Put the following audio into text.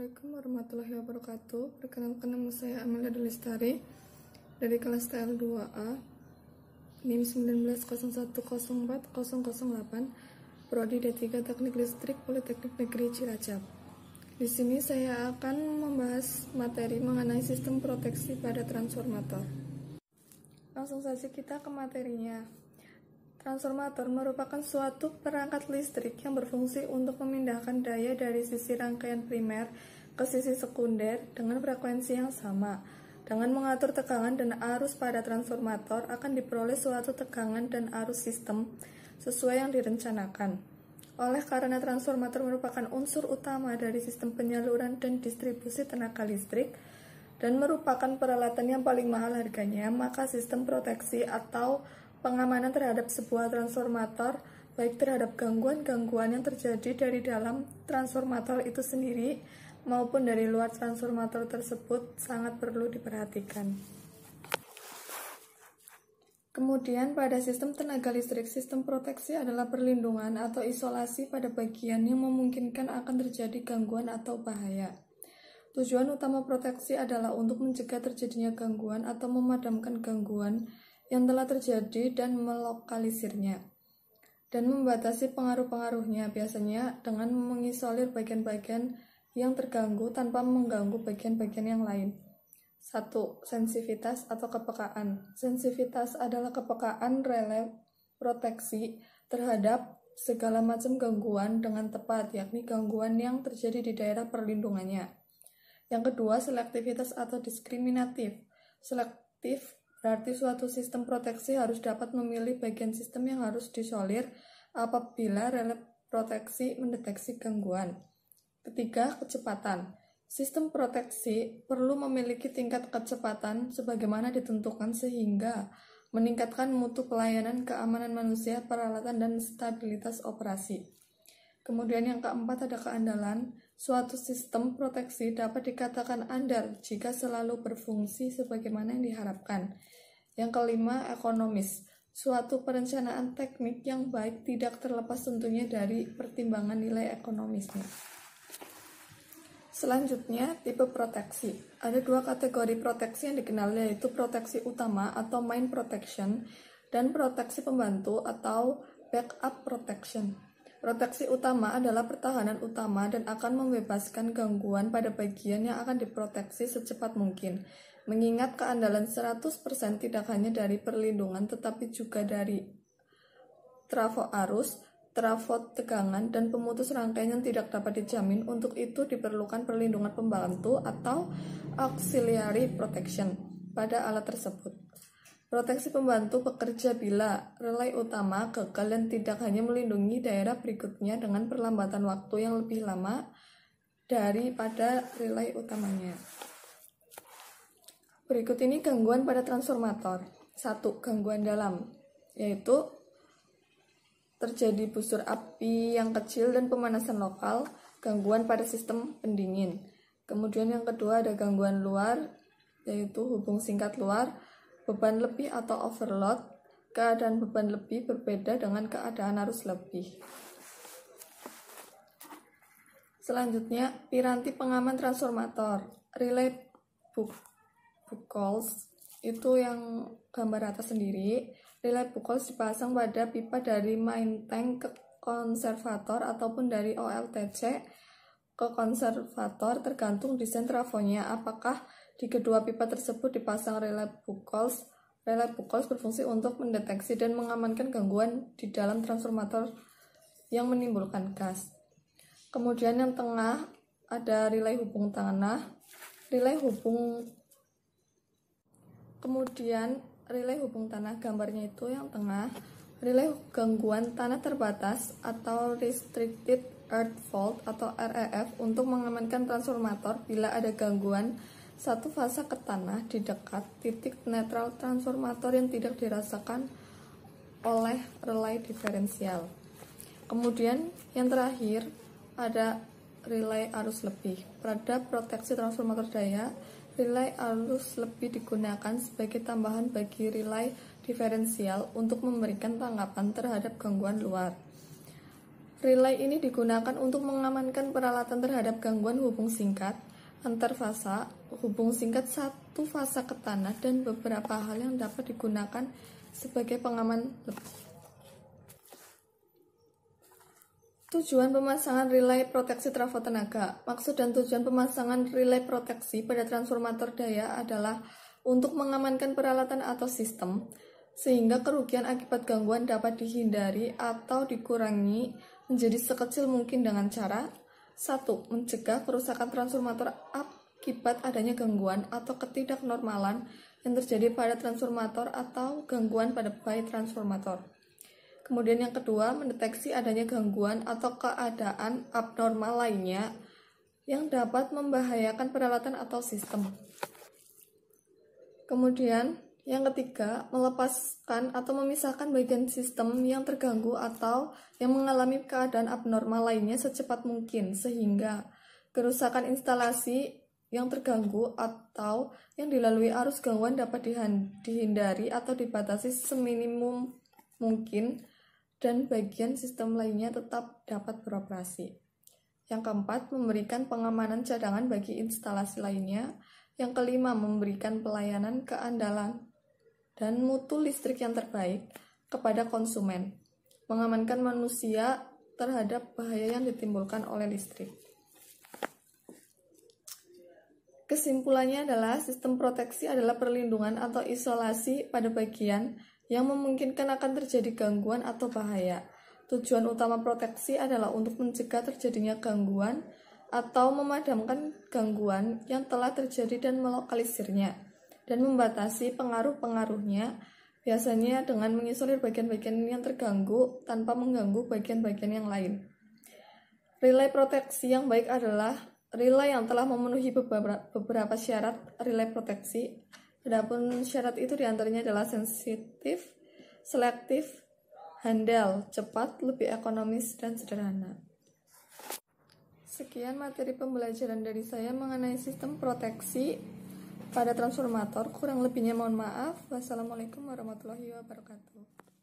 Assalamualaikum warahmatullahi wabarakatuh. Perkenalkan, nama saya Amelia Delistari dari kelas TL2A NIM 1901040008 Prodi D3 Teknik Listrik Politeknik Negeri Cilacap. Di sini saya akan membahas materi mengenai sistem proteksi pada transformator. Langsung saja kita ke materinya. Transformator merupakan suatu perangkat listrik yang berfungsi untuk memindahkan daya dari sisi rangkaian primer ke sisi sekunder dengan frekuensi yang sama. Dengan mengatur tegangan dan arus pada transformator akan diperoleh suatu tegangan dan arus sistem sesuai yang direncanakan. Oleh karena transformator merupakan unsur utama dari sistem penyaluran dan distribusi tenaga listrik dan merupakan peralatan yang paling mahal harganya, maka sistem proteksi atau pengamanan terhadap sebuah transformator, baik terhadap gangguan-gangguan yang terjadi dari dalam transformator itu sendiri maupun dari luar transformator tersebut, sangat perlu diperhatikan. Kemudian pada sistem tenaga listrik, sistem proteksi adalah perlindungan atau isolasi pada bagian yang memungkinkan akan terjadi gangguan atau bahaya. Tujuan utama proteksi adalah untuk mencegah terjadinya gangguan atau memadamkan gangguan yang telah terjadi dan melokalisirnya, dan membatasi pengaruh-pengaruhnya, biasanya dengan mengisolir bagian-bagian yang terganggu tanpa mengganggu bagian-bagian yang lain. 1. Sensitivitas atau kepekaan. Sensitivitas adalah kepekaan relay proteksi terhadap segala macam gangguan dengan tepat, yakni gangguan yang terjadi di daerah perlindungannya. Yang kedua, selektivitas atau diskriminatif. Selektif berarti suatu sistem proteksi harus dapat memilih bagian sistem yang harus diisolir apabila relay proteksi mendeteksi gangguan. Ketiga, kecepatan. Sistem proteksi perlu memiliki tingkat kecepatan sebagaimana ditentukan sehingga meningkatkan mutu pelayanan, keamanan manusia, peralatan, dan stabilitas operasi. Kemudian yang keempat ada keandalan. Suatu sistem proteksi dapat dikatakan andal jika selalu berfungsi sebagaimana yang diharapkan. Yang kelima, ekonomis. Suatu perencanaan teknik yang baik tidak terlepas tentunya dari pertimbangan nilai ekonomisnya. Selanjutnya, tipe proteksi. Ada dua kategori proteksi yang dikenal, yaitu proteksi utama atau main protection dan proteksi pembantu atau backup protection. Proteksi utama adalah pertahanan utama dan akan membebaskan gangguan pada bagian yang akan diproteksi secepat mungkin. Mengingat keandalan 100% tidak hanya dari perlindungan tetapi juga dari trafo arus, trafo tegangan, dan pemutus rangkaian yang tidak dapat dijamin. Untuk itu diperlukan perlindungan pembantu atau auxiliary protection pada alat tersebut. Proteksi pembantu bekerja bila relay utama gagal dan tidak hanya melindungi daerah berikutnya dengan perlambatan waktu yang lebih lama daripada relay utamanya. Berikut ini gangguan pada transformator. 1. Gangguan dalam, yaitu terjadi busur api yang kecil dan pemanasan lokal, gangguan pada sistem pendingin. Kemudian yang kedua ada gangguan luar, yaitu hubung singkat luar, beban lebih atau overload. Keadaan beban lebih berbeda dengan keadaan arus lebih. Selanjutnya, piranti pengaman transformator, relay buckles, itu yang gambar atas sendiri. Relay buckles dipasang pada pipa dari main tank ke konservator ataupun dari OLTC ke konservator, tergantung desain trafonya. Apakah di kedua pipa tersebut dipasang relay buckles? Relay buckles berfungsi untuk mendeteksi dan mengamankan gangguan di dalam transformator yang menimbulkan gas. Kemudian yang tengah ada relay hubung tanah, kemudian relay hubung tanah, gambarnya itu yang tengah. Relay gangguan tanah terbatas atau restricted earth fault atau REF untuk mengamankan transformator bila ada gangguan satu fase ke tanah di dekat titik netral transformator yang tidak dirasakan oleh relay diferensial. Kemudian yang terakhir ada relay arus lebih. Pada proteksi transformator daya, relay arus lebih digunakan sebagai tambahan bagi relay diferensial untuk memberikan tanggapan terhadap gangguan luar. Relay ini digunakan untuk mengamankan peralatan terhadap gangguan hubung singkat, antar fasa, hubung singkat satu fasa ke tanah, dan beberapa hal yang dapat digunakan sebagai pengaman lebih. Tujuan pemasangan relay proteksi trafo tenaga. Maksud dan tujuan pemasangan relay proteksi pada transformator daya adalah untuk mengamankan peralatan atau sistem, sehingga kerugian akibat gangguan dapat dihindari atau dikurangi menjadi sekecil mungkin dengan cara 1. Mencegah kerusakan transformator akibat adanya gangguan atau ketidaknormalan yang terjadi pada transformator atau gangguan pada bayi transformator. Kemudian yang kedua, mendeteksi adanya gangguan atau keadaan abnormal lainnya yang dapat membahayakan peralatan atau sistem. Kemudian yang ketiga, melepaskan atau memisahkan bagian sistem yang terganggu atau yang mengalami keadaan abnormal lainnya secepat mungkin, sehingga kerusakan instalasi yang terganggu atau yang dilalui arus gangguan dapat dihindari atau dibatasi seminimum mungkin, dan bagian sistem lainnya tetap dapat beroperasi. Yang keempat, memberikan pengamanan cadangan bagi instalasi lainnya. Yang kelima, memberikan pelayanan keandalan dan mutu listrik yang terbaik kepada konsumen, mengamankan manusia terhadap bahaya yang ditimbulkan oleh listrik. Kesimpulannya adalah sistem proteksi adalah perlindungan atau isolasi pada bagian yang memungkinkan akan terjadi gangguan atau bahaya. Tujuan utama proteksi adalah untuk mencegah terjadinya gangguan atau memadamkan gangguan yang telah terjadi dan melokalisirnya, dan membatasi pengaruh-pengaruhnya, biasanya dengan mengisolir bagian-bagian yang terganggu tanpa mengganggu bagian-bagian yang lain. Relay proteksi yang baik adalah relay yang telah memenuhi beberapa syarat relay proteksi. Adapun syarat itu diantaranya adalah sensitif, selektif, handal, cepat, lebih ekonomis, dan sederhana. Sekian materi pembelajaran dari saya mengenai sistem proteksi pada transformator. Kurang lebihnya mohon maaf. Wassalamualaikum warahmatullahi wabarakatuh.